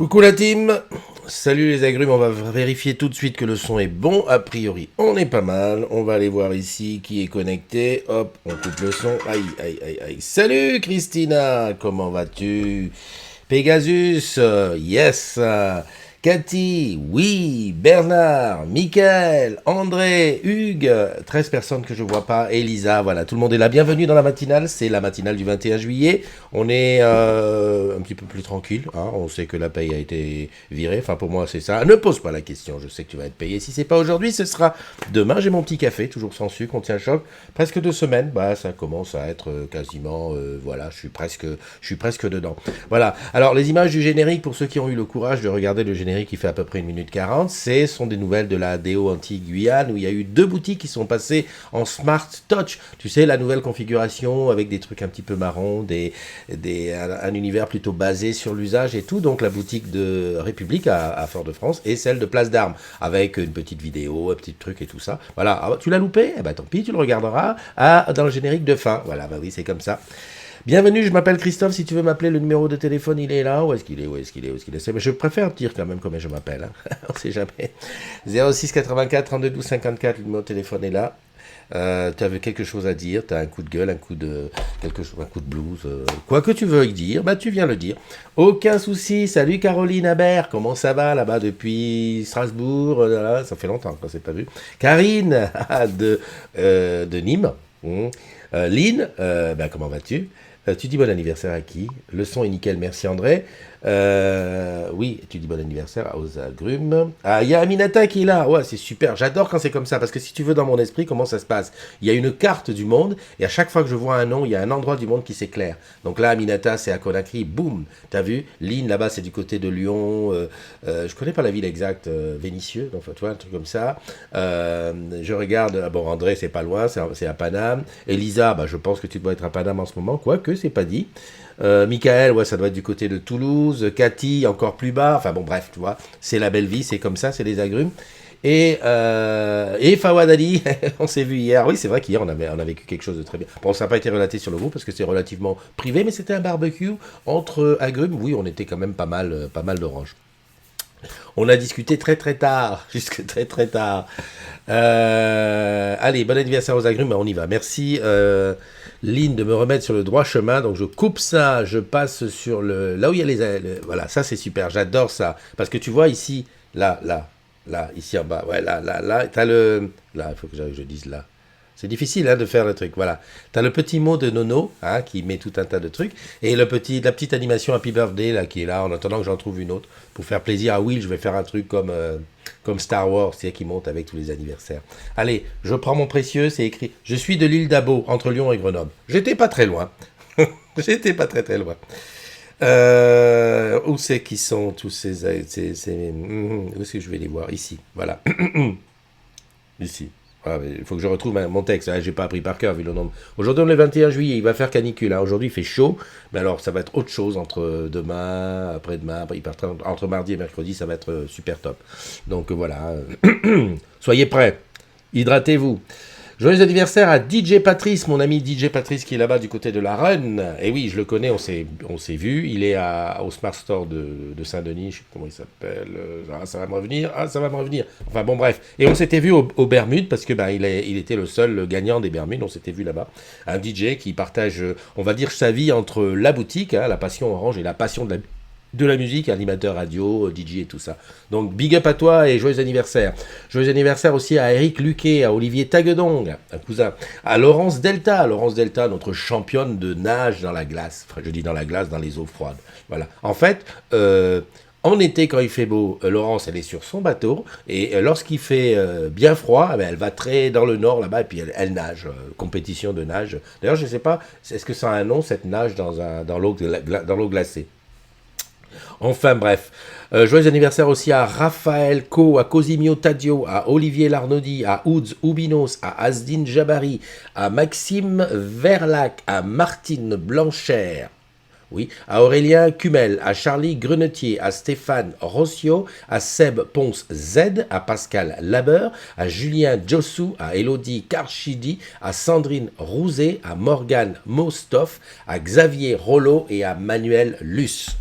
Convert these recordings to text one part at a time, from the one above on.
Coucou la team, salut les agrumes, on va vérifier tout de suite que le son est bon, a priori on est pas mal, on va aller voir ici qui est connecté, hop, on coupe le son, aïe aïe aïe aïe, salut Christina, comment vas-tu? Pegasus, yes, Cathy, oui, Bernard, Michael, André, Hugues, 13 personnes que je vois pas, Elisa, voilà, tout le monde est là, bienvenue dans la matinale, c'est la matinale du 21 juillet, on est un petit peu plus tranquille, hein, on sait que la paye a été virée, enfin pour moi c'est ça, ne pose pas la question, je sais que tu vas être payé, si c'est pas aujourd'hui, ce sera demain, j'ai mon petit café, toujours sans sucre, on tient le choc, presque 2 semaines, bah ça commence à être quasiment, voilà, je suis presque dedans. Voilà, alors les images du générique, pour ceux qui ont eu le courage de regarder le générique qui fait à peu près 1 minute 40, ce sont des nouvelles de la DO anti-Guyane, où il y a eu 2 boutiques qui sont passées en Smart Touch, tu sais, la nouvelle configuration avec des trucs un petit peu marrons, un univers plutôt basé sur l'usage et tout, donc la boutique de République à Fort-de-France et celle de Place d'Armes, avec une petite vidéo, un petit truc et tout ça. Voilà, ah, tu l'as loupé? Eh ben tant pis, tu le regarderas dans le générique de fin. Voilà, bah oui, c'est comme ça. Bienvenue, je m'appelle Christophe, si tu veux m'appeler, le numéro de téléphone, il est là. Où est-ce qu'il est? Où est-ce qu'il est? Où est-ce qu'il est? Mais je préfère dire quand même comment je m'appelle, hein. On sait jamais. 06 84 32 12 54, le numéro de téléphone est là. Tu avais quelque chose à dire, tu as un coup de gueule, un coup de quelque chose, un coup de blues, quoi que tu veuilles dire, bah tu viens le dire. Aucun souci. Salut Caroline Habert, comment ça va là-bas depuis Strasbourg, là, ça fait longtemps qu'on s'est pas vu. Karine de Nîmes. Lynn, bah, comment vas-tu? Tu dis bon anniversaire à qui? Le son est nickel, merci André. Oui, tu dis bon anniversaire aux agrumes. Ah, il y a Aminata qui est là. Ouais, c'est super. J'adore quand c'est comme ça. Parce que si tu veux, dans mon esprit, comment ça se passe? Il y a une carte du monde. Et à chaque fois que je vois un nom, il y a un endroit du monde qui s'éclaire. Donc là, Aminata, c'est à Conakry. Boum. T'as vu? Lynn, là-bas, c'est du côté de Lyon. Je connais pas la ville exacte. Vénissieux. Donc, tu vois, un truc comme ça. Je regarde. Bon, André, c'est pas loin. C'est à Paname. Elisa, bah, je pense que tu dois être à Paname en ce moment. Quoique, c'est pas dit. Michael, ouais, ça doit être du côté de Toulouse. Cathy, encore plus bas. Enfin bon, bref, tu vois, c'est la belle vie, c'est comme ça, c'est les agrumes. Et Fawad Ali, on s'est vu hier. Oui, c'est vrai qu'hier, on a vécu quelque chose de très bien. Bon, ça n'a pas été relaté sur le groupe parce que c'est relativement privé, mais c'était un barbecue entre agrumes. Oui, on était quand même pas mal d'oranges. On a discuté très très tard, jusque très très tard. Allez, bon anniversaire aux agrumes, on y va. Merci Lynn de me remettre sur le droit chemin. Donc je coupe ça, je passe sur là où il y a voilà, ça c'est super, j'adore ça. Parce que tu vois ici, là, ici en bas, ouais, là, t'as là, il faut que je dise là. C'est difficile hein, de faire le truc, voilà. T'as le petit mot de Nono, hein, qui met tout un tas de trucs, et la petite animation Happy Birthday, là, qui est là, en attendant que j'en trouve une autre. Pour faire plaisir à Will, je vais faire un truc comme Star Wars, tu sais, qui monte avec tous les anniversaires. Allez, je prends mon précieux, c'est écrit. Je suis de l'île d'Abo, entre Lyon et Grenoble. J'étais pas très loin. J'étais pas très très loin. Où c'est qu'ils sont tous ces... où est-ce que je vais les voir? Ici, voilà. Ici. Ah, il faut que je retrouve mon texte. Hein, j'ai pas appris par cœur vu le nombre. Aujourd'hui, on est le 21 juillet. Il va faire canicule. Hein. Aujourd'hui, il fait chaud. Mais alors, ça va être autre chose entre demain, après-demain. Entre mardi et mercredi, ça va être super top. Donc voilà. Soyez prêts. Hydratez-vous. Joyeux anniversaire à DJ Patrice, mon ami DJ Patrice qui est là-bas du côté de la Run. Et oui, je le connais, on s'est vu. Il est au Smart Store de Saint-Denis, je ne sais plus comment il s'appelle. Ça va me revenir. Ah, ça va me revenir. Enfin bon, bref. Et on s'était vu aux Bermudes parce que il était le seul gagnant des Bermudes. On s'était vu là-bas. Un DJ qui partage, on va dire, sa vie entre la boutique, hein, la passion orange et la passion de la musique, animateur radio, DJ et tout ça. Donc big up à toi et joyeux anniversaire. Joyeux anniversaire aussi à Eric Luquet, à Olivier Taguedong, un cousin, à Laurence Delta, notre championne de nage dans la glace. Enfin, je dis dans la glace, dans les eaux froides. Voilà. En fait, en été, quand il fait beau, Laurence, elle est sur son bateau, et lorsqu'il fait bien froid, elle va très dans le nord, là-bas, et puis elle nage, compétition de nage. D'ailleurs, je ne sais pas, est-ce que ça a un nom, cette nage dans l'eau glacée? Enfin bref, joyeux anniversaire aussi à Raphaël Co, à Cosimio Tadio, à Olivier Larnaudy, à Ouds Oubinos, à Asdine Jabari, à Maxime Verlac, à Martine Blanchère, oui, à Aurélien Cumel, à Charlie Grenetier, à Stéphane Rossio, à Seb Ponce Z, à Pascal Labeur, à Julien Jossou, à Elodie Karchidi, à Sandrine Rouzet, à Morgane Mostoff, à Xavier Rollo et à Manuel Luce.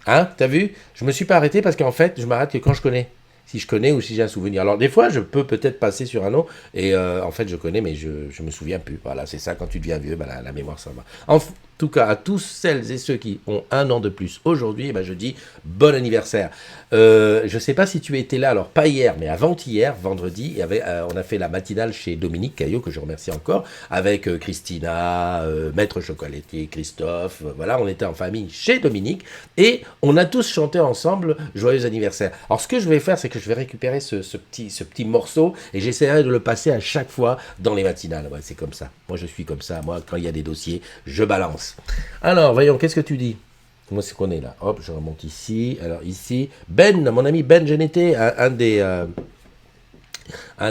Hein, t'as vu? Je me suis pas arrêté parce qu'en fait, je m'arrête que quand je connais. Si je connais ou si j'ai un souvenir. Alors des fois, je peux peut-être passer sur un nom et en fait, je connais, mais je me souviens plus. Voilà, c'est ça. Quand tu deviens vieux, bah, la mémoire ça va. En tout cas, à tous celles et ceux qui ont un an de plus aujourd'hui, bah, je dis bon anniversaire. Je sais pas si tu étais là, alors pas hier, mais avant-hier, vendredi, on a fait la matinale chez Dominique Caillot, que je remercie encore, avec Christina, Maître Chocolatier, Christophe. Voilà, on était en famille chez Dominique et on a tous chanté ensemble Joyeux anniversaire. Alors ce que je vais faire, c'est que je vais récupérer ce petit morceau et j'essaierai de le passer à chaque fois dans les matinales. Ouais, c'est comme ça. Moi, je suis comme ça. Moi, quand il y a des dossiers, je balance. Alors, voyons, qu'est-ce que tu dis? Comment c'est qu'on est là? Hop, je remonte ici. Alors ici, Ben, mon ami Ben Geneté, un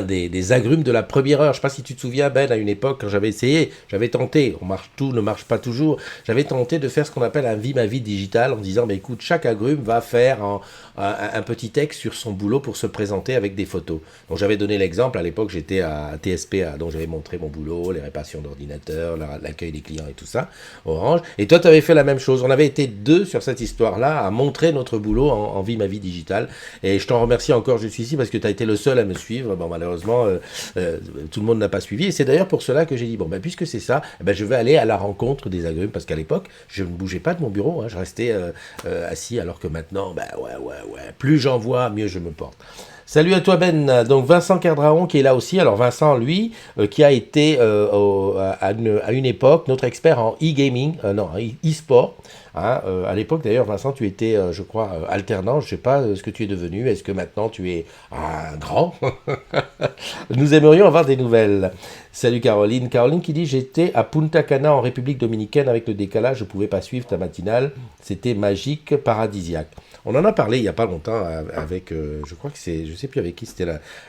des agrumes de la première heure. Je ne sais pas si tu te souviens, Ben, à une époque, quand j'avais essayé, j'avais tenté, tout ne marche pas toujours, j'avais tenté de faire ce qu'on appelle un Vie ma vie digital en disant, mais écoute, chaque agrume va faire un petit texte sur son boulot pour se présenter avec des photos. Donc j'avais donné l'exemple, à l'époque j'étais à TSP, donc j'avais montré mon boulot, les réparations d'ordinateurs, l'accueil des clients et tout ça, Orange. Et toi, tu avais fait la même chose. On avait été deux sur cette histoire-là à montrer notre boulot en Vie ma vie digital. Et je t'en remercie encore, je suis ici, parce que tu as été le seul à me suivre. Bon, malheureusement, tout le monde n'a pas suivi. Et c'est d'ailleurs pour cela que j'ai dit, bon, ben, puisque c'est ça, ben, je vais aller à la rencontre des agrumes, parce qu'à l'époque, je ne bougeais pas de mon bureau, hein, je restais assis, alors que maintenant, ben, ouais, plus j'en vois, mieux je me porte. Salut à toi Ben, donc Vincent Cardraon qui est là aussi. Alors Vincent, lui, qui a été à une époque notre expert en e-gaming, non, e-sport. Hein, à l'époque d'ailleurs, Vincent, tu étais, je crois, alternant. Je ne sais pas ce que tu es devenu. Est-ce que maintenant tu es un grand? Nous aimerions avoir des nouvelles. Salut Caroline. Caroline qui dit, j'étais à Punta Cana en République Dominicaine avec le décalage, je ne pouvais pas suivre ta matinale. C'était magique, paradisiaque. On en a parlé il n'y a pas longtemps avec, je crois que c'est, je sais plus avec qui c'était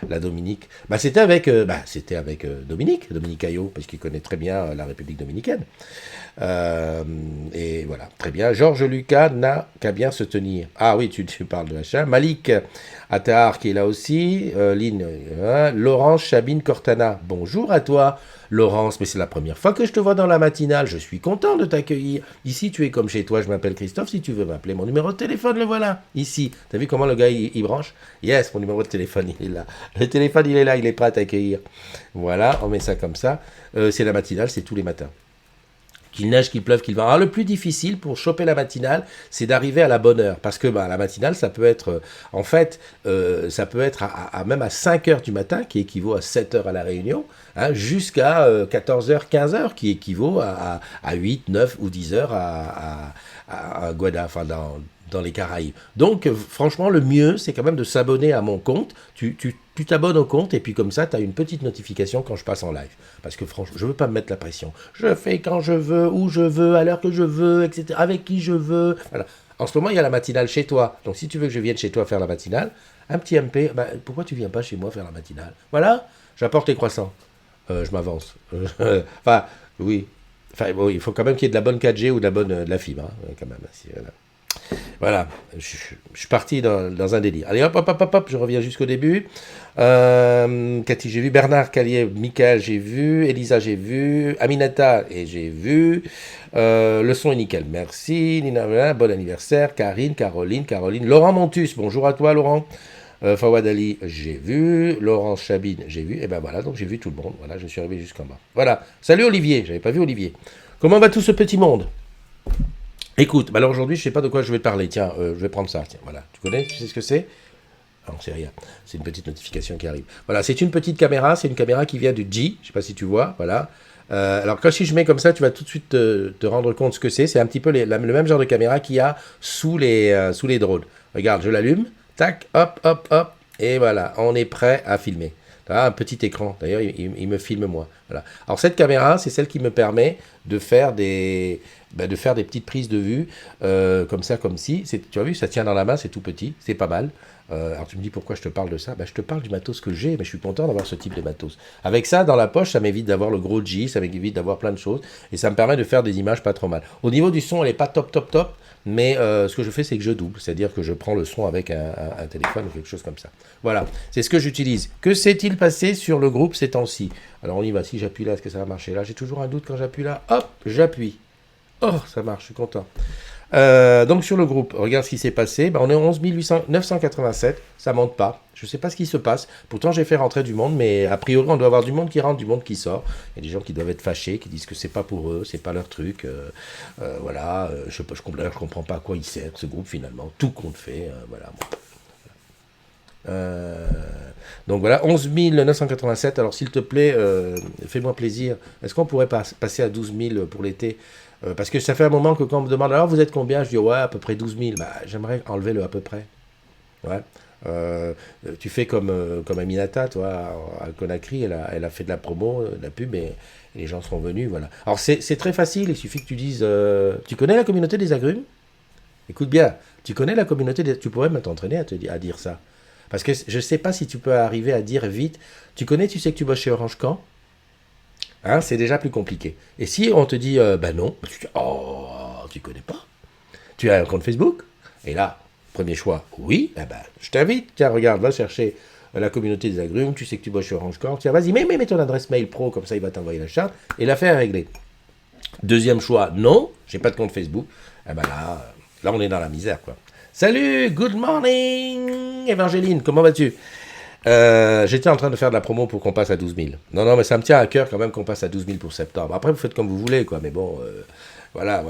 la Dominique. Bah c'était avec Dominique Caillot, parce qu'il connaît très bien la République dominicaine. Et voilà, très bien. Georges Lucas n'a qu'à bien se tenir. Ah oui, tu parles de l'achat. Malik Attahar qui est là aussi. Lynn, Laurence Chabine Cortana. Bonjour à toi, Laurence. Mais c'est la première fois que je te vois dans la matinale. Je suis content de t'accueillir. Ici, tu es comme chez toi. Je m'appelle Christophe. Si tu veux m'appeler, mon numéro de téléphone, le voilà. Ici. T'as vu comment le gars, il branche? Yes, mon numéro de téléphone, il est là. Le téléphone, il est là. Il est prêt à t'accueillir. Voilà, on met ça comme ça. C'est la matinale, c'est tous les matins. Qu'il neige, qu'il pleuve, qu'il vente. Alors le plus difficile pour choper la matinale, c'est d'arriver à la bonne heure. Parce que la matinale, ça peut être, en fait, ça peut être même à 5 heures du matin, qui équivaut à 7 heures à la Réunion, hein, jusqu'à 14 heures, 15 heures, qui équivaut à 8, 9 ou 10 heures à Guada, enfin dans les Caraïbes. Donc, franchement, le mieux, c'est quand même de s'abonner à mon compte. Tu t'abonnes au compte et puis comme ça, tu as une petite notification quand je passe en live. Parce que franchement, je ne veux pas me mettre la pression. Je fais quand je veux, où je veux, à l'heure que je veux, etc. Avec qui je veux. Voilà. En ce moment, il y a la matinale chez toi. Donc, si tu veux que je vienne chez toi faire la matinale, un petit MP, pourquoi tu ne viens pas chez moi faire la matinale? Voilà, j'apporte les croissants. Je m'avance. Enfin, oui. Enfin, bon, il faut quand même qu'il y ait de la bonne 4G ou de la fibre. Hein, quand même. Voilà. Voilà, je suis parti dans un délire. Allez, hop, je reviens jusqu'au début. Cathy, j'ai vu. Bernard Callier, Michael, j'ai vu. Elisa, j'ai vu. Aminata, et j'ai vu. Le son est nickel, merci. Nina, bon anniversaire. Caroline. Laurent Montus, bonjour à toi, Laurent. Fawad Ali, j'ai vu. Laurence Chabine, j'ai vu. Et ben voilà, donc j'ai vu tout le monde. Voilà, je suis arrivé jusqu'en bas. Voilà. Salut Olivier, j'avais pas vu Olivier. Comment va tout ce petit monde? Écoute, alors aujourd'hui, je ne sais pas de quoi je vais te parler. Tiens, je vais prendre ça. Tiens, voilà. Tu connais? Tu sais ce que c'est? Non, c'est rien. C'est une petite notification qui arrive. Voilà, c'est une petite caméra. C'est une caméra qui vient du G. Je ne sais pas si tu vois. Voilà. Alors, si je mets comme ça, tu vas tout de suite te rendre compte ce que c'est. C'est un petit peu le même genre de caméra qu'il y a sous les drones. Regarde, je l'allume. Tac, hop. Et voilà, on est prêt à filmer. Un petit écran. D'ailleurs, il me filme moi. Voilà. Alors, cette caméra, c'est celle qui me permet de faire des petites prises de vue, comme ça, comme si. Tu as vu, ça tient dans la main, c'est tout petit, c'est pas mal. Alors tu me dis pourquoi je te parle de ça? Je te parle du matos que j'ai, mais je suis content d'avoir ce type de matos. Avec ça, dans la poche, ça m'évite d'avoir le gros G, ça m'évite d'avoir plein de choses, et ça me permet de faire des images pas trop mal. Au niveau du son, elle n'est pas top, mais ce que je fais, c'est que je double, c'est-à-dire que je prends le son avec un téléphone ou quelque chose comme ça. Voilà, c'est ce que j'utilise. Que s'est-il passé sur le groupe ces temps-ci? Alors on y va, si j'appuie là, est-ce que ça va marcher là? J'ai toujours un doute quand j'appuie là. Hop, j'appuie. Oh, ça marche, je suis content. Donc sur le groupe, regarde ce qui s'est passé. On est 11 987, ça monte pas. Je sais pas ce qui se passe. Pourtant j'ai fait rentrer du monde, mais a priori on doit avoir du monde qui rentre, du monde qui sort. Il y a des gens qui doivent être fâchés, qui disent que c'est pas pour eux, c'est pas leur truc. Voilà, je comprends pas à quoi il sert ce groupe finalement. Tout compte fait, voilà. Donc voilà, 11 987. Alors s'il te plaît, fais-moi plaisir. Est-ce qu'on pourrait passer à 12 000 pour l'été? Parce que ça fait un moment que quand on me demande, alors vous êtes combien? Je dis ouais, à peu près 12 000. Bah, j'aimerais enlever le à peu près. Ouais. Tu fais comme Aminata, toi, à Conakry, elle a fait de la promo, de la pub, et les gens sont venus, voilà. Alors c'est très facile, il suffit que tu dises, tu connais la communauté des agrumes? Écoute bien, tu connais la communauté des... Tu pourrais même t'entraîner à dire ça. Parce que je ne sais pas si tu peux arriver à dire vite, tu sais que tu bosses chez Orange Camp? Hein, c'est déjà plus compliqué. Et si on te dit, bah non, tu dis, oh, tu connais pas. Tu as un compte Facebook? Et là, premier choix, oui, eh ben, je t'invite, tiens, regarde, va chercher la communauté des agrumes, tu sais que tu bosses chez Orange Camp, tiens, vas-y, mets ton adresse mail pro, comme ça il va t'envoyer la charte, et l'affaire est réglée. Deuxième choix, non, j'ai pas de compte Facebook. Eh ben là, on est dans la misère, quoi. Salut, good morning, Évangéline, comment vas-tu? J'étais en train de faire de la promo pour qu'on passe à 12 000. Non, mais ça me tient à cœur quand même qu'on passe à 12 000 pour septembre. Après, vous faites comme vous voulez, quoi. Mais bon, voilà.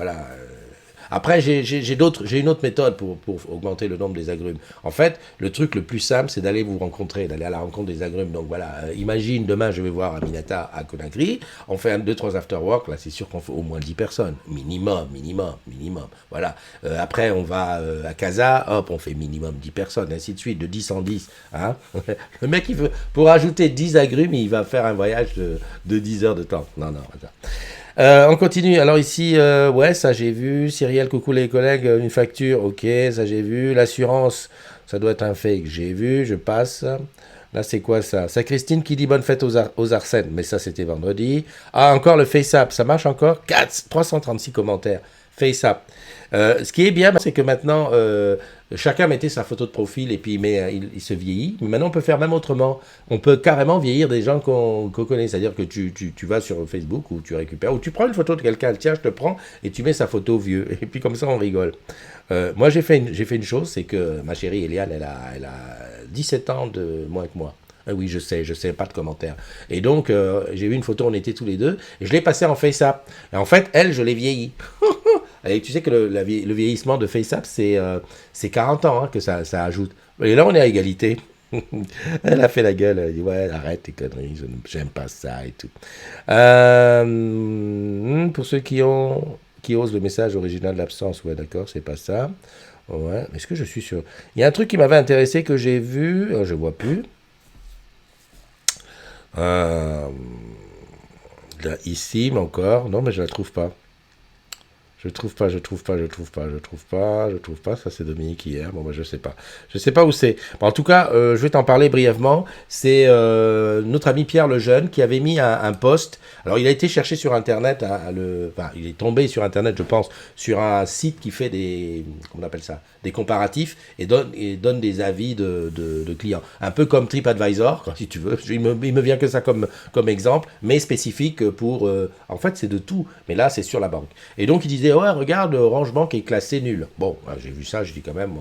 Après, j'ai une autre méthode pour augmenter le nombre des agrumes. En fait, le truc le plus simple, c'est d'aller vous rencontrer, d'aller à la rencontre des agrumes. Donc voilà, imagine, demain, je vais voir Aminata à Conakry. On fait 2-3 after-work. Là, c'est sûr qu'on fait au moins 10 personnes. Minimum. Voilà. Après, on va à Casa. Hop, on fait minimum 10 personnes. Ainsi de suite, de 10 en 10. Hein. Le mec, pour ajouter 10 agrumes, il va faire un voyage de 10 heures de temps. Non, attends. On continue. Alors ici, ouais, ça j'ai vu. Cyrielle, coucou les collègues, une facture, ok, ça j'ai vu. L'assurance, ça doit être un fake, j'ai vu, je passe. Là, c'est quoi ça? C'est Christine qui dit bonne fête aux Arsènes, mais ça c'était vendredi. Ah, encore le FaceApp, ça marche encore? 336 commentaires. FaceApp. Ce qui est bien, c'est que maintenant, chacun mettait sa photo de profil et puis il se vieillit. Mais maintenant, on peut faire même autrement. On peut carrément vieillir des gens qu'on connaît. C'est-à-dire que tu vas sur Facebook ou tu récupères, ou tu prends une photo de quelqu'un, tiens, je te prends, et tu mets sa photo vieux. Et puis comme ça, on rigole. Moi, j'ai fait une chose, c'est que ma chérie Eliane, elle a 17 ans de moins que moi. Oui, je sais, pas de commentaires. Et donc, j'ai vu une photo, on était tous les deux, et je l'ai passée en FaceApp. Et en fait, elle, je l'ai vieilli. Et tu sais que le vieillissement de FaceApp, c'est 40 ans que ça ajoute. Et là, on est à égalité. Elle a fait la gueule, elle a dit ouais, arrête tes conneries, j'aime pas ça et tout. Pour ceux qui osent le message original de l'absence, ouais, d'accord, c'est pas ça. Ouais, est-ce que je suis sûr? Il y a un truc qui m'avait intéressé que j'ai vu, je vois plus. Là, ici, mais encore, non, mais je la trouve pas. Je trouve pas. Ça, c'est Dominique hier. Bon, bah, je sais pas. Je sais pas où c'est. Bon, en tout cas, je vais t'en parler brièvement. C'est notre ami Pierre Lejeune qui avait mis un post. Alors, il a été cherché sur Internet. Enfin, il est tombé sur Internet, je pense, sur un site qui fait comment on appelle ça? Des comparatifs et donne des avis de clients. Un peu comme TripAdvisor, quoi, si tu veux. Il me vient que ça comme exemple, mais spécifique pour... en fait, c'est de tout. Mais là, c'est sur la banque. Et donc, il disait, ouais, regarde, Orange Bank est classé nul. Bon, j'ai vu ça, je dis quand même...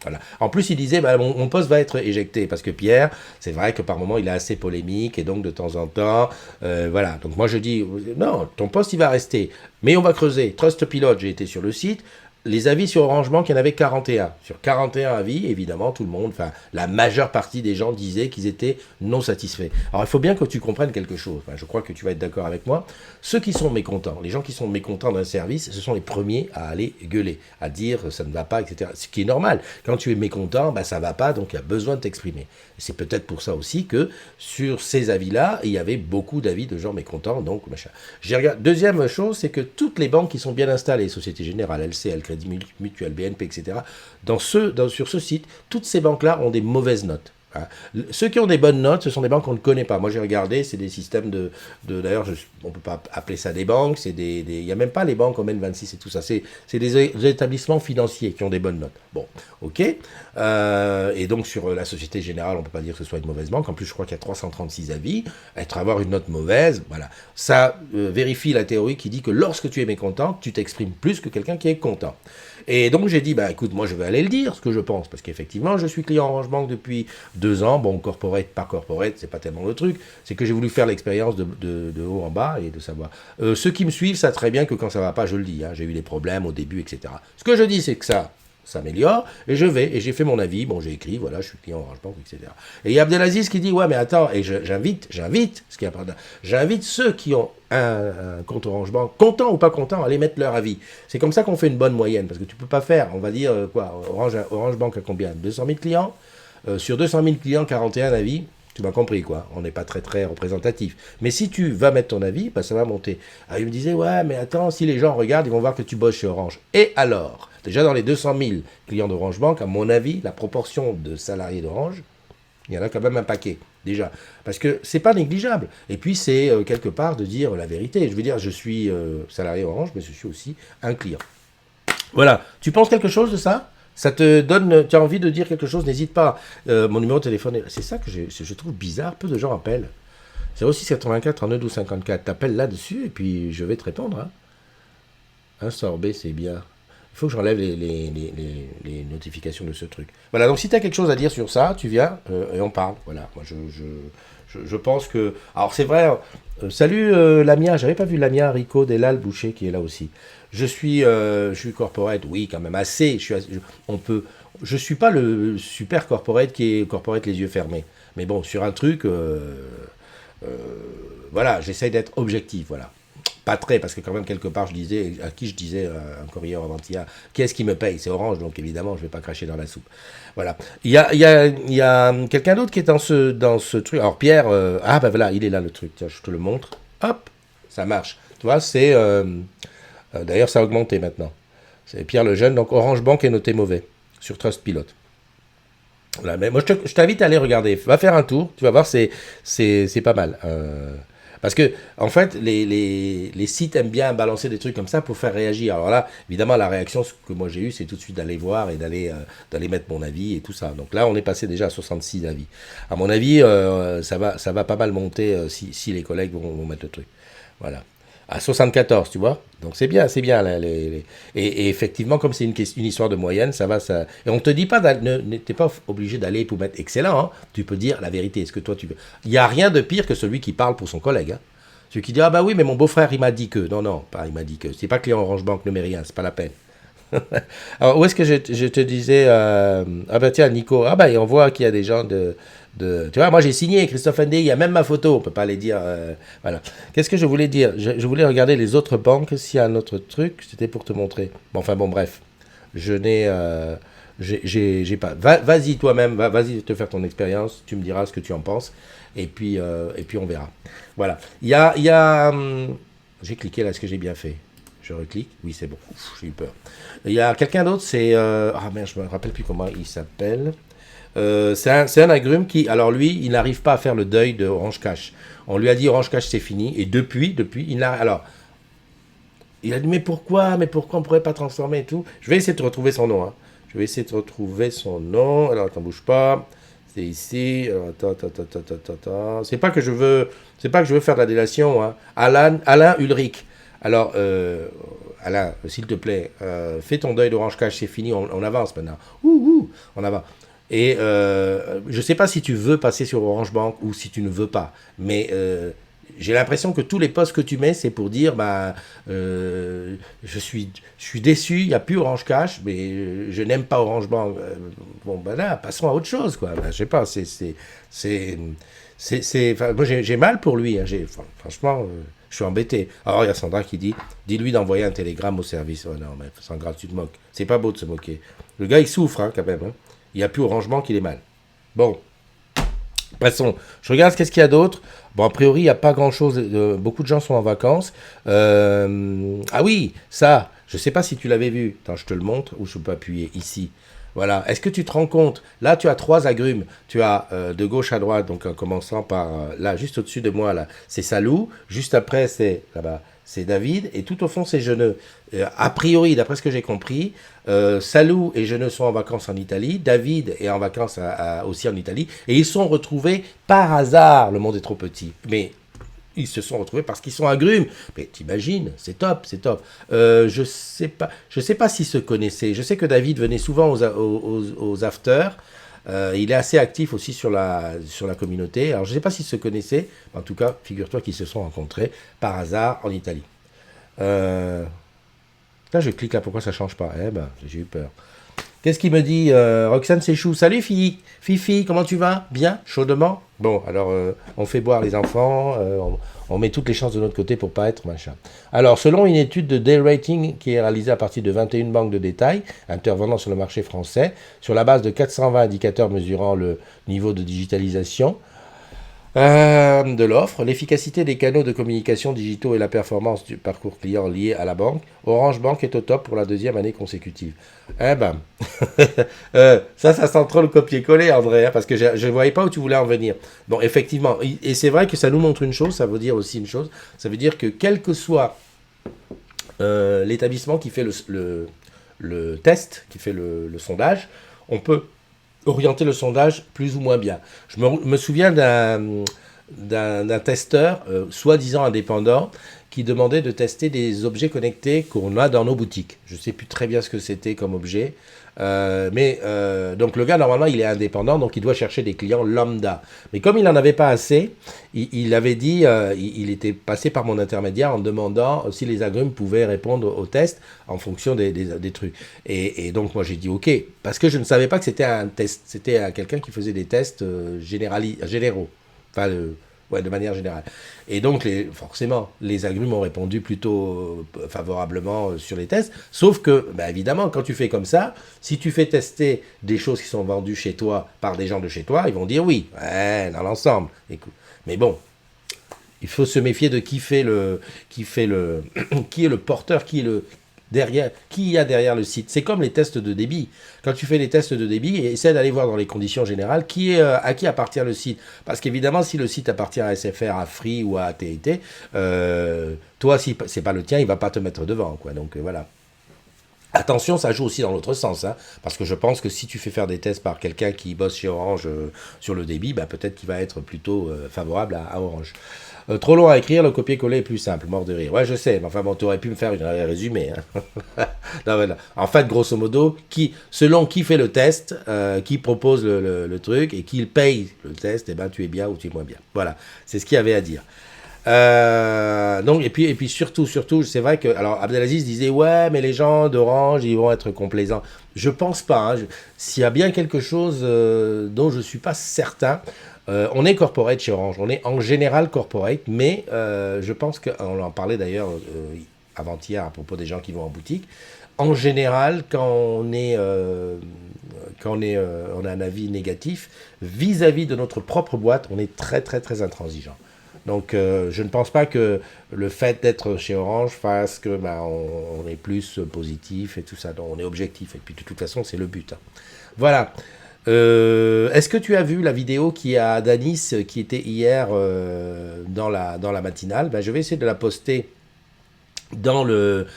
voilà. En plus, il disait, bah, mon poste va être éjecté, parce que Pierre, c'est vrai que par moment, il est assez polémique, et donc de temps en temps, voilà. Donc moi, je dis, non, ton poste, il va rester. Mais on va creuser. Trustpilot, j'ai été sur le site. Les avis sur Orange Bank, il y en avait 41. Sur 41 avis, évidemment, tout le monde, enfin, la majeure partie des gens disaient qu'ils étaient non satisfaits. Alors, il faut bien que tu comprennes quelque chose. Enfin, je crois que tu vas être d'accord avec moi. Ceux qui sont mécontents, les gens qui sont mécontents d'un service, ce sont les premiers à aller gueuler, à dire ça ne va pas, etc. Ce qui est normal. Quand tu es mécontent, bah, ça ne va pas, donc il y a besoin de t'exprimer. C'est peut-être pour ça aussi que sur ces avis-là, il y avait beaucoup d'avis de gens mécontents, donc machin. Deuxième chose, c'est que toutes les banques qui sont bien installées, Société Générale, LCL, Crédit Mutuel, BNP, etc., sur ce site, toutes ces banques-là ont des mauvaises notes. Hein. Ceux qui ont des bonnes notes, ce sont des banques qu'on ne connaît pas. Moi, j'ai regardé, c'est des systèmes d'ailleurs, on ne peut pas appeler ça des banques, il n'y a même pas les banques au N26 et tout ça. C'est des établissements financiers qui ont des bonnes notes. Bon, ok. Et donc, sur la Société Générale, on ne peut pas dire que ce soit une mauvaise banque. En plus, je crois qu'il y a 336 avis. Avoir une note mauvaise, voilà. Ça vérifie la théorie qui dit que lorsque tu es mécontent, tu t'exprimes plus que quelqu'un qui est content. Et donc j'ai dit, bah écoute, moi je vais aller le dire, ce que je pense, parce qu'effectivement, je suis client Orange Bank depuis 2 ans, bon, corporate, pas corporate, c'est pas tellement le truc, c'est que j'ai voulu faire l'expérience de haut en bas et de savoir. Ceux qui me suivent savent très bien que quand ça va pas, je le dis, hein, j'ai eu des problèmes au début, etc. Ce que je dis, c'est que ça s'améliore, et j'ai fait mon avis, bon, j'ai écrit, voilà, je suis client Orange Bank, etc. Et il y a Abdelaziz qui dit, ouais, mais attends, et j'invite, j'invite ceux qui ont un compte Orange Bank, content ou pas content, à aller mettre leur avis. C'est comme ça qu'on fait une bonne moyenne, parce que tu peux pas faire, on va dire, Orange Bank a combien 200 000 clients sur 200 000 clients, 41 avis. Tu m'as compris, quoi. On n'est pas très, très représentatif. Mais si tu vas mettre ton avis, bah, ça va monter. Alors, il me disait, ouais, mais attends, si les gens regardent, ils vont voir que tu bosses chez Orange. Et alors, déjà dans les 200 000 clients d'Orange Bank, à mon avis, la proportion de salariés d'Orange, il y en a quand même un paquet, déjà. Parce que c'est pas négligeable. Et puis, c'est quelque part de dire la vérité. Je veux dire, je suis salarié Orange, mais je suis aussi un client. Voilà. Tu penses quelque chose de ça ? Ça te donne, tu as envie de dire quelque chose, n'hésite pas. Mon numéro de téléphone, c'est ça que je trouve bizarre, peu de gens appellent. 06 84 39 12 54, t'appelles là-dessus et puis je vais te répondre. Hein. Un sorbet, c'est bien. Il faut que j'enlève les notifications de ce truc. Voilà, donc si tu as quelque chose à dire sur ça, tu viens et on parle. Voilà, moi je pense que... Alors c'est vrai, salut Lamia, j'avais pas vu Lamia Rico Delal Boucher qui est là aussi. Je suis corporate, oui, quand même assez. Je suis pas le super corporate qui est corporate les yeux fermés. Mais bon, sur un truc, voilà, j'essaye d'être objectif, voilà. Pas très, parce que quand même, quelque part, je disais encore hier avant-hier, qui est-ce qui me paye? C'est Orange, donc évidemment, je vais pas cracher dans la soupe. Voilà. Il y a quelqu'un d'autre qui est dans ce truc. Alors, Pierre, ah ben voilà, il est là le truc. Tiens, je te le montre. Hop, ça marche. Tu vois, c'est... d'ailleurs, ça a augmenté maintenant. C'est Pierre Lejeune, donc Orange Bank est noté mauvais sur Trustpilot. Voilà, mais moi, je t'invite à aller regarder. Va faire un tour, tu vas voir, c'est pas mal. Parce que, en fait, les sites aiment bien balancer des trucs comme ça pour faire réagir. Alors là, évidemment, la réaction que moi j'ai eue, c'est tout de suite d'aller voir et d'aller mettre mon avis et tout ça. Donc là, on est passé déjà à 66 avis. À mon avis, ça va pas mal monter si les collègues vont mettre le truc. Voilà. À 74, tu vois. Donc c'est bien. Là, et effectivement, comme c'est une histoire de moyenne, ça va. Et on te dit pas, t'es pas obligé d'aller pour mettre excellent. Hein. Tu peux dire la vérité. Est-ce que toi, il n'y a rien de pire que celui qui parle pour son collègue. Hein. Celui qui dit, ah bah oui, mais mon beau-frère, il m'a dit que. Non, pas il m'a dit que. C'est pas client Orange Bank, ne met rien, c'est pas la peine. Alors, où est-ce que je te disais ah bah tiens, Nico, ah bah on voit qu'il y a des gens tu vois, moi j'ai signé Christophe Ndé, il y a même ma photo, on peut pas les dire, voilà. Qu'est-ce que je voulais dire? Je voulais regarder les autres banques, s'il y a un autre truc, c'était pour te montrer. Bon, enfin bon, bref, je n'ai, j'ai pas. Vas-y toi-même, vas-y te faire ton expérience, tu me diras ce que tu en penses, et puis on verra. Voilà, il y a j'ai cliqué là, est-ce que j'ai bien fait? Je reclique, oui c'est bon, ouf, j'ai eu peur. Il y a quelqu'un d'autre, c'est... ah merde, je me rappelle plus comment il s'appelle. C'est un agrume qui, alors lui, il n'arrive pas à faire le deuil de Orange Cash. On lui a dit Orange Cash c'est fini, et depuis, il n'a... Alors, il a dit mais pourquoi on ne pourrait pas transformer et tout. Je vais essayer de retrouver son nom. Hein. Alors attends, bouge pas. C'est ici. Alors, attends. C'est pas que je veux faire de la délation. Hein. Alain Ulrich. Alors, Alain, s'il te plaît, fais ton deuil d'Orange Cash, c'est fini, on avance maintenant. On avance. Et je ne sais pas si tu veux passer sur Orange Bank ou si tu ne veux pas, mais j'ai l'impression que tous les posts que tu mets, c'est pour dire, je suis déçu, il n'y a plus Orange Cash, mais je n'aime pas Orange Bank. Bon, ben là, passons à autre chose, quoi. Ben, je sais pas, moi j'ai mal pour lui, hein. Franchement... je suis embêté. Alors, il y a Sandra qui dit, dis-lui d'envoyer un télégramme au service. Oh non, mais Sandra, tu te moques. C'est pas beau de se moquer. Le gars, il souffre, hein, quand même. Hein. Il n'y a plus au rangement qu'il est mal. Bon. Passons. Je regarde qu'est-ce qu'il y a d'autre. Bon, a priori, il n'y a pas grand-chose. Beaucoup de gens sont en vacances. Ah oui, ça. Je ne sais pas si tu l'avais vu. Attends, je te le montre ou je peux appuyer ici. Voilà. Est-ce que tu te rends compte? Là, tu as 3 agrumes. Tu as de gauche à droite, donc en commençant par là, juste au-dessus de moi, là, c'est Salou. Juste après, c'est là-bas, c'est David. Et tout au fond, c'est Jeuneux. A priori, d'après ce que j'ai compris, Salou et Jeuneux sont en vacances en Italie. David est en vacances aussi en Italie. Et ils sont retrouvés par hasard. Le monde est trop petit. Mais ils se sont retrouvés parce qu'ils sont agrumes. Mais t'imagines, c'est top, c'est top. Je sais pas s'ils se connaissaient. Je sais que David venait souvent aux afters. Il est assez actif aussi sur la communauté. Alors je sais pas s'ils se connaissaient. En tout cas, figure-toi qu'ils se sont rencontrés par hasard en Italie. Euh, Là, je clique là. Pourquoi ça change pas? Eh ben, j'ai eu peur. Qu'est-ce qu'il me dit Roxane Séchou, salut fille, Fifi, comment tu vas? Bien, chaudement? Bon, alors on fait boire les enfants, on met toutes les chances de notre côté pour pas être machin. Alors, selon une étude de Day Rating qui est réalisée à partir de 21 banques de détail intervenant sur le marché français, sur la base de 420 indicateurs mesurant le niveau de digitalisation, de l'offre, l'efficacité des canaux de communication digitaux et la performance du parcours client lié à la banque, Orange Bank est au top pour la 2e année consécutive. Eh ben, ça sent trop le copier-coller, André, hein, parce que je ne voyais pas où tu voulais en venir. Bon, effectivement, et c'est vrai que ça nous montre une chose, ça veut dire aussi une chose, ça veut dire que quel que soit l'établissement qui fait le test, qui fait le sondage, on peut orienter le sondage plus ou moins bien. Je me souviens d'un testeur, soi-disant indépendant, qui demandait de tester des objets connectés qu'on a dans nos boutiques. Je ne sais plus très bien ce que c'était comme objet. Donc le gars, normalement, il est indépendant, donc il doit chercher des clients lambda. Mais comme il n'en avait pas assez, il avait dit, il était passé par mon intermédiaire en demandant si les agrumes pouvaient répondre au test en fonction des trucs. Et donc moi j'ai dit ok, parce que je ne savais pas que c'était un test, c'était quelqu'un qui faisait des tests généraux. Enfin, ouais, de manière générale. Et donc, forcément, les agrumes ont répondu plutôt favorablement sur les tests. Sauf que, bah, évidemment, quand tu fais comme ça, si tu fais tester des choses qui sont vendues chez toi par des gens de chez toi, ils vont dire oui, ouais, dans l'ensemble. Écoute. Mais bon, il faut se méfier de qui est le porteur, qui y a derrière le site. C'est comme les tests de débit. Quand tu fais les tests de débit, essaie d'aller voir dans les conditions générales à qui appartient le site. Parce qu'évidemment, si le site appartient à SFR, à Free ou à AT&T, toi, si c'est pas le tien, il va pas te mettre devant, quoi. Donc voilà. Attention, ça joue aussi dans l'autre sens, hein, parce que je pense que si tu fais faire des tests par quelqu'un qui bosse chez Orange sur le débit, bah, peut-être qu'il va être plutôt favorable à Orange. Trop long à écrire, le copier-coller est plus simple, mort de rire. Ouais, je sais, mais enfin bon, tu aurais pu me faire un résumé. Hein. Non, voilà. En fait, grosso modo, selon qui fait le test, qui propose le truc et qui paye le test, eh ben, tu es bien ou tu es moins bien. Voilà, c'est ce qu'il y avait à dire. Donc, et puis surtout, c'est vrai que, alors Abdelaziz disait ouais, mais les gens d'Orange, ils vont être complaisants. Je pense pas. Hein. S'il y a bien quelque chose dont je suis pas certain, on est corporate chez Orange. On est en général corporate, mais je pense qu'on en parlait d'ailleurs avant-hier à propos des gens qui vont en boutique. En général, quand on a un avis négatif vis-à-vis de notre propre boîte, on est très très très intransigeant. Donc, je ne pense pas que le fait d'être chez Orange fasse que on est plus positif et tout ça. Donc, on est objectif. Et puis, de toute façon, c'est le but. Hein. Voilà. Est-ce que tu as vu la vidéo qui est à Danis, qui était hier dans la matinale? Ben, je vais essayer de la poster dans le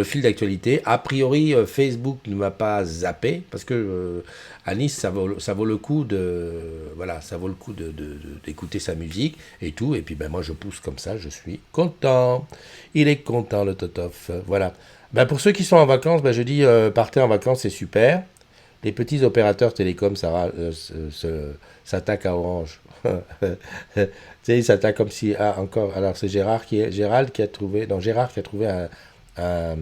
fil d'actualité. A priori, Facebook ne m'a pas zappé parce que à Nice, ça vaut le coup d'écouter sa musique et tout. Et puis ben moi, je pousse comme ça, je suis content. Il est content le Totof. Voilà. Ben, pour ceux qui sont en vacances, ben, je dis partez en vacances, c'est super. Les petits opérateurs télécoms s'attaquent à Orange. Tu sais, ils s'attaquent comme si... Ah, encore... Alors, c'est Gérard qui a trouvé un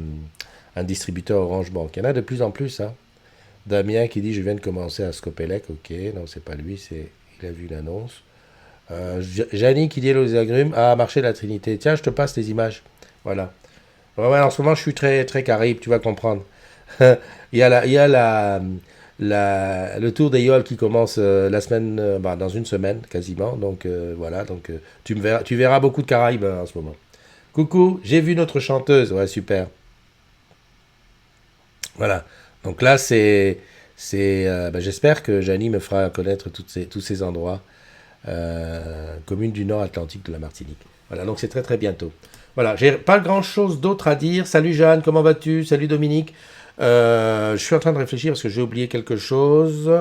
distributeur Orange Bank. Il y en a de plus en plus. Hein. Damien qui dit, je viens de commencer à Scopelec. Ok, non, c'est pas lui, il a vu l'annonce. Janie qui dit, hello les agrumes. Ah, marché de la Trinité. Tiens, je te passe les images. Voilà. Ouais, en ce moment, je suis très, très caraïbe, tu vas comprendre. Il y a le tour des Yoles qui commence dans une semaine quasiment. Donc voilà, donc tu verras beaucoup de Caraïbes en ce moment. Coucou, j'ai vu notre chanteuse. Ouais, super. Voilà. Donc là, j'espère que Janie me fera connaître tous ces endroits. Commune du Nord Atlantique de la Martinique. Voilà, donc c'est très très bientôt. Voilà, j'ai pas grand chose d'autre à dire. Salut Jeanne, comment vas-tu? Salut Dominique. Je suis en train de réfléchir parce que j'ai oublié quelque chose.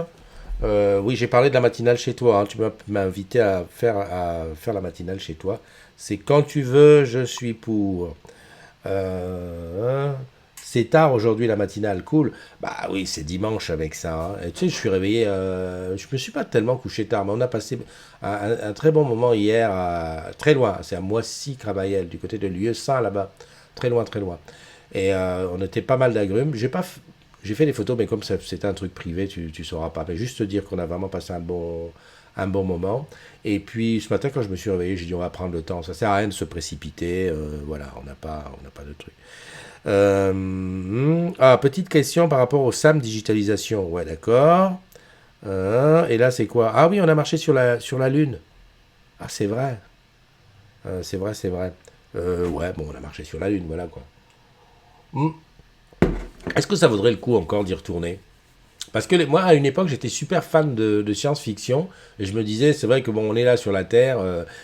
Oui, j'ai parlé de la matinale chez toi, hein. Tu m'as invité à faire la matinale chez toi. C'est quand tu veux, je suis pour. C'est tard aujourd'hui la matinale, cool. Bah oui, c'est dimanche avec ça, hein. Et tu sais, je suis réveillé, je me suis pas tellement couché tard, mais on a passé un très bon moment hier, très loin, c'est à Moissy-Cramayel, du côté de Lieu-Saint là-bas, très loin, très loin. Et on était pas mal d'agrumes. J'ai fait des photos, mais comme c'était un truc privé, tu sauras pas. Mais juste te dire qu'on a vraiment passé un bon moment. Et puis ce matin, quand je me suis réveillé, j'ai dit on va prendre le temps. Ça sert à rien de se précipiter. Voilà, on n'a pas de truc. Petite question par rapport au SAM digitalisation. Ouais, d'accord. Et là, c'est quoi? Ah oui, on a marché sur la Lune. Ah, c'est vrai. C'est vrai, c'est vrai. Ouais, bon, on a marché sur la Lune, voilà quoi. Hmm. Est-ce que ça vaudrait le coup encore d'y retourner? Parce que moi, à une époque, j'étais super fan de science-fiction. Et je me disais, c'est vrai que bon, on est là sur la Terre.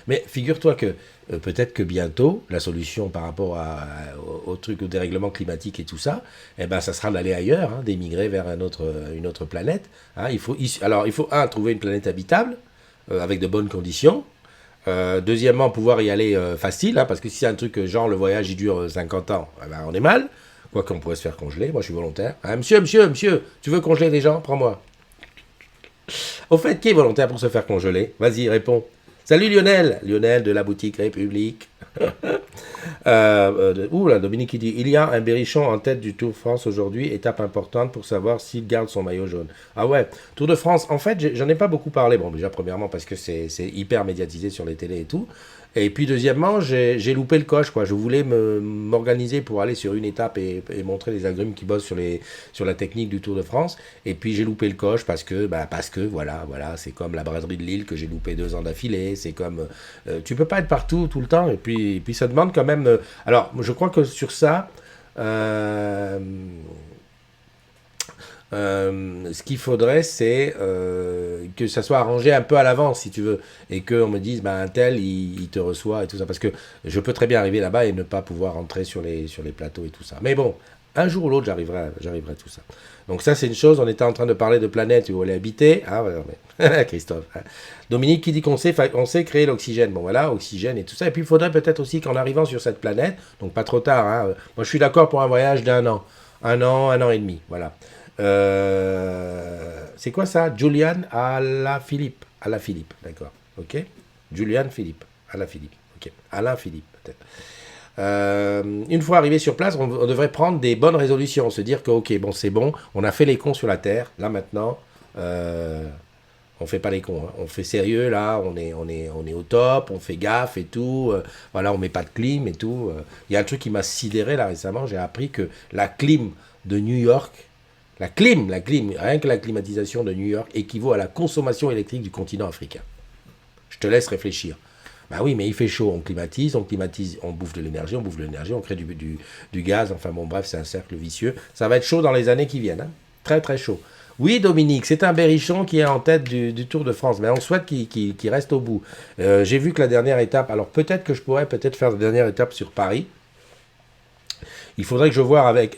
Mais figure-toi que peut-être que bientôt, la solution par rapport au truc, au dérèglement climatique et tout ça, eh ben, ça sera d'aller ailleurs, hein, d'émigrer vers une autre planète. Hein. Alors, il faut, trouver une planète habitable, avec de bonnes conditions. Deuxièmement, pouvoir y aller facile, hein, parce que si c'est un truc genre le voyage il dure 50 ans, eh ben, on est mal. Quoi qu'on pourrait se faire congeler, moi je suis volontaire. Ah, monsieur, tu veux congeler des gens? Prends-moi. Au fait, qui est volontaire pour se faire congeler? Vas-y, réponds. Salut Lionel, Lionel de la boutique République. Là, Dominique qui dit, il y a un Berrichon en tête du Tour de France aujourd'hui, étape importante pour savoir s'il garde son maillot jaune. Ah ouais, Tour de France, en fait, j'en ai pas beaucoup parlé. Bon, déjà, premièrement, parce que c'est hyper médiatisé sur les télés et tout. Et puis, deuxièmement, j'ai loupé le coche, quoi. Je voulais m'organiser pour aller sur une étape et montrer les agrumes qui bossent sur la technique du Tour de France. Et puis, j'ai loupé le coche parce que voilà, c'est comme la braderie de Lille que j'ai loupé 2 ans d'affilée. C'est comme, tu peux pas être partout tout le temps. Et puis ça demande quand même. Alors, je crois que sur ça, euh, ce qu'il faudrait, c'est que ça soit arrangé un peu à l'avance, si tu veux, et qu'on me dise, bah, un tel, il te reçoit et tout ça, parce que je peux très bien arriver là-bas et ne pas pouvoir entrer sur les plateaux et tout ça. Mais bon, un jour ou l'autre, j'arriverai à tout ça. Donc ça, c'est une chose. On était en train de parler de planète où on allait habiter. Ah, ouais, mais Christophe. Hein. Dominique qui dit qu'on sait créer l'oxygène. Bon, voilà, oxygène et tout ça. Et puis, il faudrait peut-être aussi qu'en arrivant sur cette planète, donc pas trop tard, hein, moi, je suis d'accord pour un voyage d'1 an. Un an et demi, voilà. C'est quoi ça? Julian Alaphilippe. Alaphilippe, d'accord. Ok. Julian Philippe. Alaphilippe. Ok. Alain Philippe, peut-être. Une fois arrivé sur place, on devrait prendre des bonnes résolutions, se dire que ok, bon, c'est bon, on a fait les cons sur la Terre, là maintenant, on fait pas les cons, hein. On fait sérieux, là, on est au top, on fait gaffe et tout, voilà, on met pas de clim et tout. Il y a un truc qui m'a sidéré là récemment, j'ai appris que la clim de New York, la clim, rien que la climatisation de New York équivaut à la consommation électrique du continent africain. Je te laisse réfléchir. Bah oui, mais il fait chaud, on climatise, on bouffe de l'énergie, on crée du gaz, enfin bon, bref, c'est un cercle vicieux. Ça va être chaud dans les années qui viennent, hein. Très très chaud. Oui, Dominique, c'est un Berrichon qui est en tête du Tour de France, mais on souhaite qu'il reste au bout. J'ai vu que la dernière étape, alors peut-être que je pourrais peut-être faire la dernière étape sur Paris. Il faudrait que je vois avec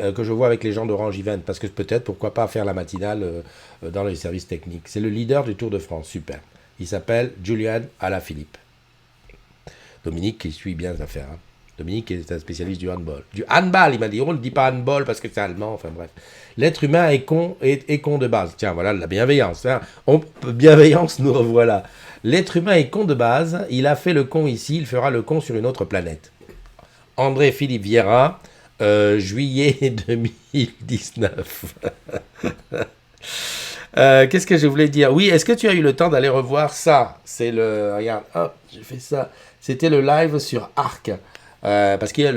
les gens d'Orange Event, parce que peut-être, pourquoi pas, faire la matinale dans les services techniques. C'est le leader du Tour de France, super. Il s'appelle Julian Alaphilippe. Dominique qui suit bien les affaires. Hein. Dominique est un spécialiste du handball. Du handball, il m'a dit. On ne dit pas handball parce que c'est allemand, enfin bref. L'être humain est con de base. Tiens, voilà la bienveillance. Hein. Bienveillance, nous revoilà. L'être humain est con de base. Il a fait le con ici, il fera le con sur une autre planète. André Philippe Vieira, juillet 2019. Qu'est-ce que je voulais dire? Oui, est-ce que tu as eu le temps d'aller revoir ça? C'est le... Regarde, hop, j'ai fait ça. C'était le live sur Arc. Parce qu'il y a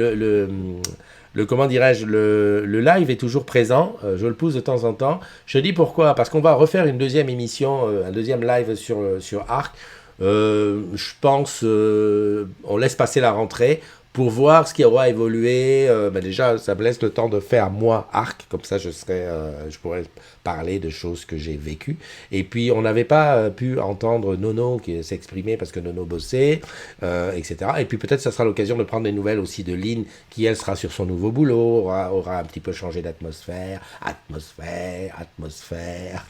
comment dirais-je, le live est toujours présent. Je le pousse de temps en temps. Je dis pourquoi? Parce qu'on va refaire une deuxième émission, un deuxième live sur Arc. Je pense, on laisse passer la rentrée pour voir ce qui aura évolué. Déjà, ça me laisse le temps de faire moi arc, comme ça je pourrais parler de choses que j'ai vécues. Et puis on n'avait pas pu entendre Nono qui s'exprimer parce que Nono bossait, etc. Et puis peut-être ça sera l'occasion de prendre des nouvelles aussi de Lynn qui elle sera sur son nouveau boulot, aura un petit peu changé d'atmosphère, atmosphère.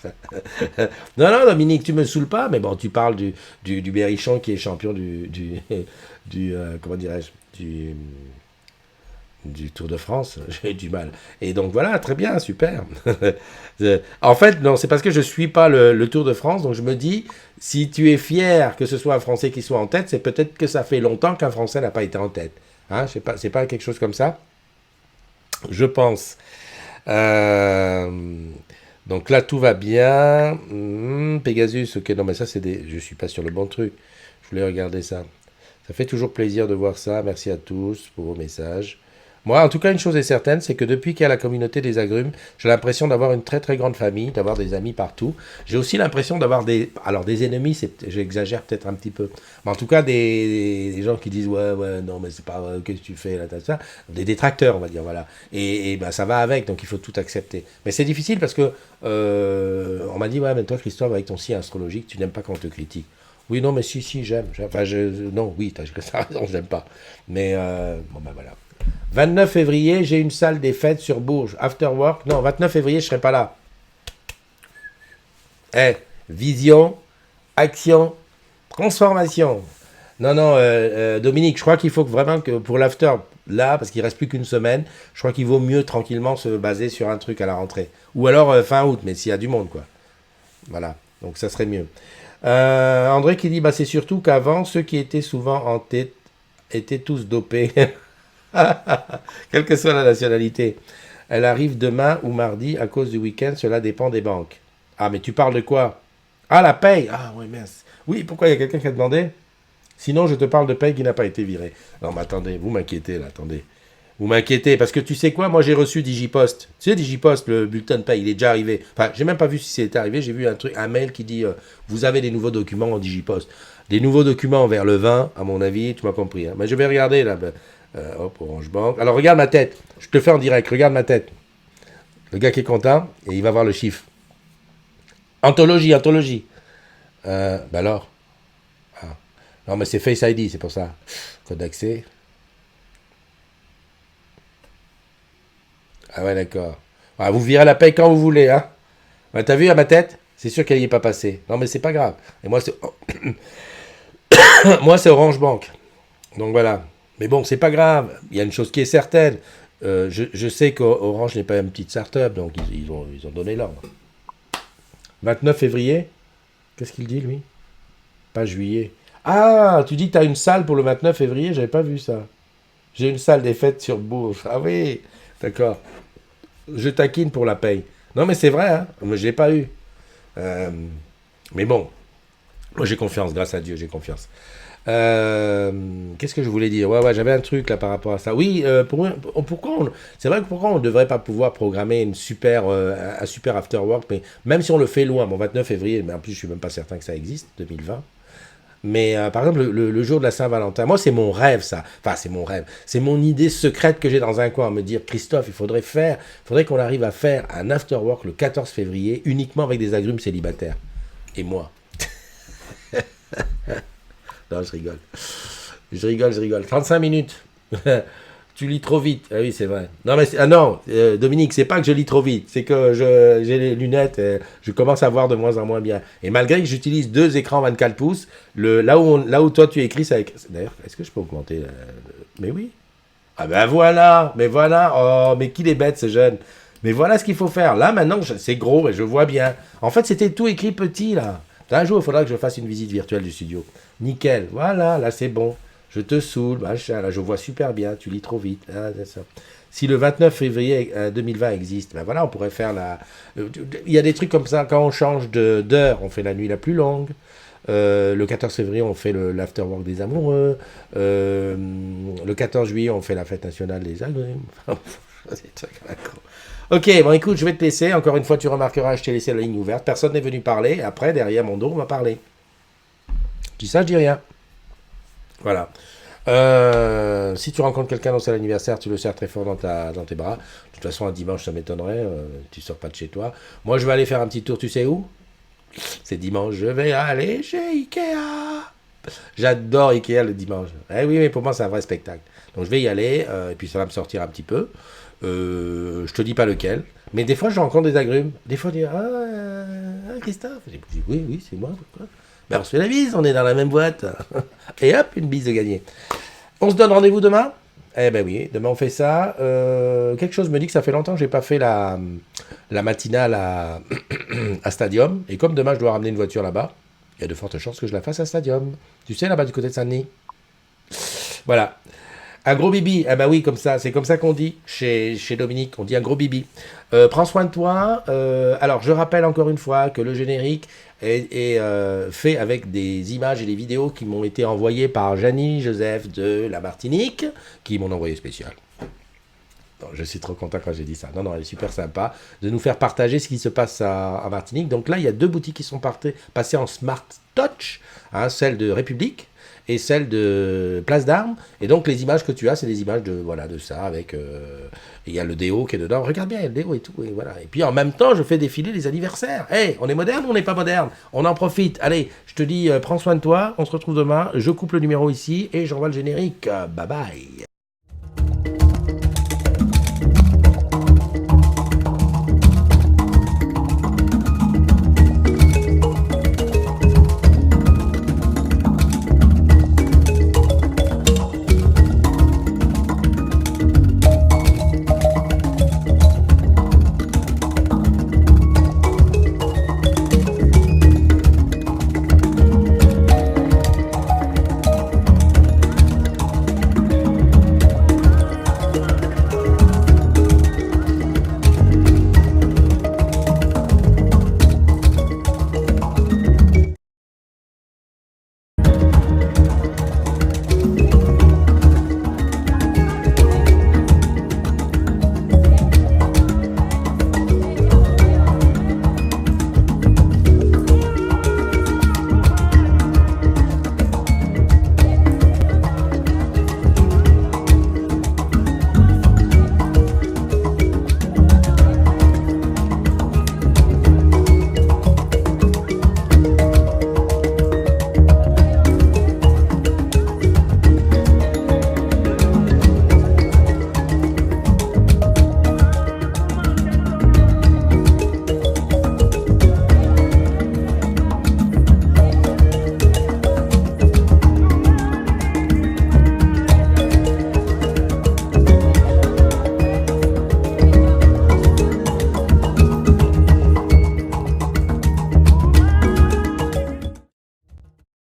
Non, non, Dominique, tu me saoules pas, mais bon, tu parles du Berrichon qui est champion comment dirais-je, du Tour de France, j'ai du mal. Et donc voilà, très bien, super. En fait, non, c'est parce que je suis pas le Tour de France, donc je me dis, si tu es fier que ce soit un Français qui soit en tête, c'est peut-être que ça fait longtemps qu'un Français n'a pas été en tête. Hein, je sais pas, c'est pas quelque chose comme ça, je pense. Euh, donc là, tout va bien. Pegasus, ok, non, mais ça, je suis pas sur le bon truc. Je voulais regarder ça. Ça fait toujours plaisir de voir ça. Merci à tous pour vos messages. Moi, en tout cas, une chose est certaine, c'est que depuis qu'il y a la communauté des agrumes, j'ai l'impression d'avoir une très très grande famille, d'avoir des amis partout. J'ai aussi l'impression d'avoir des ennemis, j'exagère peut-être un petit peu, mais en tout cas des gens qui disent ouais, non, mais c'est pas vrai, qu'est-ce que tu fais là, ça, des détracteurs, on va dire, voilà. Et ben, ça va avec, donc il faut tout accepter. Mais c'est difficile parce que on m'a dit ouais, mais toi, Christophe, avec ton signe astrologique, tu n'aimes pas quand on te critique. Oui, non, mais si, j'aime. Enfin, non, oui, t'as raison, j'aime pas. Mais, bon, ben voilà. 29 février, j'ai une salle des fêtes sur Bourges. After work. Non, 29 février, je serai pas là. Vision, action, transformation. Non, Dominique, je crois qu'il faut vraiment que pour l'after, là, parce qu'il reste plus qu'une semaine, je crois qu'il vaut mieux tranquillement se baser sur un truc à la rentrée. Ou alors fin août, mais s'il y a du monde, quoi. Voilà, donc ça serait mieux. André qui dit, c'est surtout qu'avant, ceux qui étaient souvent en tête étaient tous dopés. Quelle que soit la nationalité. Elle arrive demain ou mardi à cause du week-end, cela dépend des banques. Ah, mais tu parles de quoi? Ah, la paye. Ah, oui, mince. Oui, pourquoi il y a quelqu'un qui a demandé? Sinon, je te parle de paye qui n'a pas été virée. Non, mais attendez, vous m'inquiétez, là, attendez. Vous m'inquiétez, parce que tu sais quoi, moi j'ai reçu Digipost. Tu sais, Digipost, le bulletin de paye, il est déjà arrivé. Enfin, j'ai même pas vu si c'était arrivé, j'ai vu un mail qui dit vous avez des nouveaux documents en Digipost. Des nouveaux documents vers le 20, à mon avis, tu m'as compris. Hein. Mais je vais regarder là. Hop, Orange Bank. Alors regarde ma tête, je te le fais en direct, regarde ma tête. Le gars qui est content, et il va voir le chiffre. Anthologie. Alors ah. Non, mais c'est Face ID, c'est pour ça. Code d'accès. Ah ouais, d'accord. Ah, vous virez la paye quand vous voulez, hein. Ouais, t'as vu à ma tête? C'est sûr qu'elle n'y est pas passée. Non, mais c'est pas grave. Et moi, moi, c'est Orange Bank. Donc voilà. Mais bon, c'est pas grave. Il y a une chose qui est certaine. Je sais qu'Orange n'est pas une petite start-up, donc ils ont donné l'ordre. 29 février? Qu'est-ce qu'il dit, lui? Pas juillet. Ah, tu dis que tu as une salle pour le 29 février? J'avais pas vu ça. J'ai une salle des fêtes sur Bourges. Ah oui, d'accord. Je taquine pour la paye. Non, mais c'est vrai, hein. Mais je l'ai pas eu. Mais bon, moi j'ai confiance, grâce à Dieu, j'ai confiance. Qu'est-ce que je voulais dire? Ouais, j'avais un truc là par rapport à ça. Oui, c'est vrai que pourquoi on ne devrait pas pouvoir programmer un super after work, mais même si on le fait loin, bon, 29 février, mais en plus je suis même pas certain que ça existe, 2020. Mais par exemple, le jour de la Saint-Valentin, moi c'est mon rêve ça. Enfin, c'est mon rêve. C'est mon idée secrète que j'ai dans un coin, me dire, Christophe, il faudrait qu'on arrive à faire un after work le 14 février uniquement avec des agrumes célibataires. Et moi. Non, je rigole. Je rigole. 35 minutes. Tu lis trop vite. Ah oui, c'est vrai. Non, mais non, Dominique, c'est pas que je lis trop vite. C'est que j'ai les lunettes. Je commence à voir de moins en moins bien. Et malgré que j'utilise 2 écrans 24 pouces, là où toi tu écris, ça. D'ailleurs, est-ce que je peux augmenter Mais oui. Ah ben voilà. Mais voilà. Oh, mais qu'il est bête ce jeune. Mais voilà ce qu'il faut faire. Là, maintenant, c'est gros et je vois bien. En fait, c'était tout écrit petit, là. Un jour, il faudra que je fasse une visite virtuelle du studio. Nickel, voilà, là c'est bon. Je te saoule, machin, là je vois super bien, tu lis trop vite. Ah, c'est ça. Si le 29 février 2020 existe, ben voilà, on pourrait faire la... Il y a des trucs comme ça, quand on change d'heure, on fait la nuit la plus longue. Le 14 février, on fait l'afterwork des amoureux. Le 14 juillet, on fait la fête nationale des agrumes. Ok, bon écoute, je vais te laisser. Encore une fois, tu remarqueras, je t'ai laissé la ligne ouverte. Personne n'est venu parler. Après, derrière mon dos, on va parler. Je dis ça, je dis rien. Voilà. Si tu rencontres quelqu'un dans son anniversaire, tu le serres très fort dans tes bras. De toute façon, un dimanche, ça m'étonnerait. Tu sors pas de chez toi. Moi, je vais aller faire un petit tour, tu sais où? C'est dimanche, je vais aller chez Ikea. J'adore Ikea le dimanche. Eh oui, mais pour moi, c'est un vrai spectacle. Donc, je vais y aller, et puis ça va me sortir un petit peu. Je te dis pas lequel. Mais des fois, je rencontre des agrumes. Des fois, on dit Christophe. J'ai dit, oui, oui, c'est moi. Pourquoi? Ben, on se fait la bise, on est dans la même boîte. Et hop, une bise de gagné. On se donne rendez-vous demain? Eh ben oui, demain on fait ça. Quelque chose me dit que ça fait longtemps que j'ai pas fait la matinale à Stadium. Et comme demain je dois ramener une voiture là-bas, il y a de fortes chances que je la fasse à Stadium. Tu sais, là-bas du côté de Saint-Denis. Voilà. Un gros bibi, ah bah oui, comme ça, c'est comme ça qu'on dit chez Dominique, on dit un gros bibi. Prends soin de toi. Alors, je rappelle encore une fois que le générique est fait avec des images et des vidéos qui m'ont été envoyées par Janie Joseph de la Martinique, qui m'ont envoyé spécial. Non, je suis trop content quand j'ai dit ça. Non, non, elle est super sympa de nous faire partager ce qui se passe à Martinique. Donc là, il y a 2 boutiques qui sont passées en Smart Touch, hein, celle de République et celle de Place d'Armes. Et donc les images que tu as, c'est des images de ça avec. Il y a le déo qui est dedans. Regarde bien, il y a le déo et tout. Et voilà. Et puis en même temps, je fais défiler les anniversaires. Hey, on est moderne ou on n'est pas moderne? On en profite. Allez, je te dis, prends soin de toi. On se retrouve demain. Je coupe le numéro ici et j'envoie le générique. Bye bye.